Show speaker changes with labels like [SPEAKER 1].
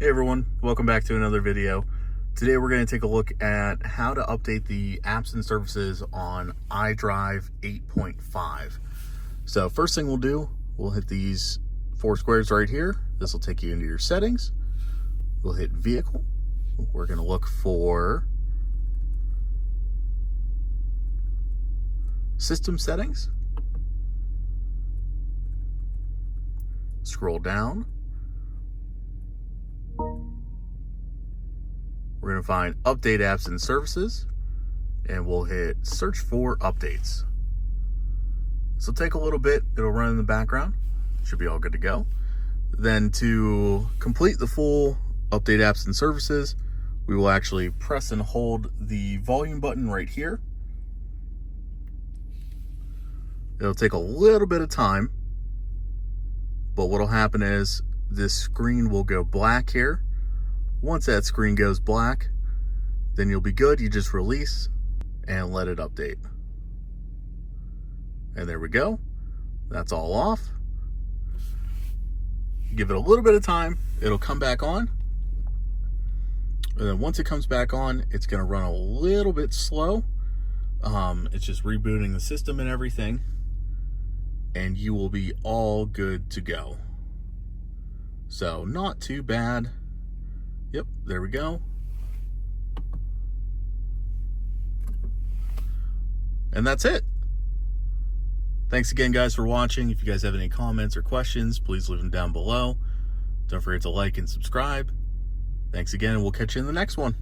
[SPEAKER 1] Hey everyone, welcome back to another video. Today we're going to take a look at how to update the apps and services on iDrive 8.5. So first thing we'll do, we'll hit these four squares right here. This will take you into your settings. We'll hit vehicle. We're going to look for system settings. Scroll down. We're going to find update apps and services, and we'll hit search for updates. This will take a little bit. It'll run in the background. Should be all good to go. Then to complete the full update apps and services, we will actually press and hold the volume button right here. It'll take a little bit of time, but what'll happen is this screen will go black here. Once that screen goes black, then you'll be good. You just release and let it update. And there we go. That's all off. Give it a little bit of time. It'll come back on. And then once it comes back on, it's going to run a little bit slow. It's just rebooting the system and everything. And you will be all good to go. So not too bad. Yep, there we go. And that's it. Thanks again, guys, for watching. If you guys have any comments or questions, please leave them down below. Don't forget to like and subscribe. Thanks again, and we'll catch you in the next one.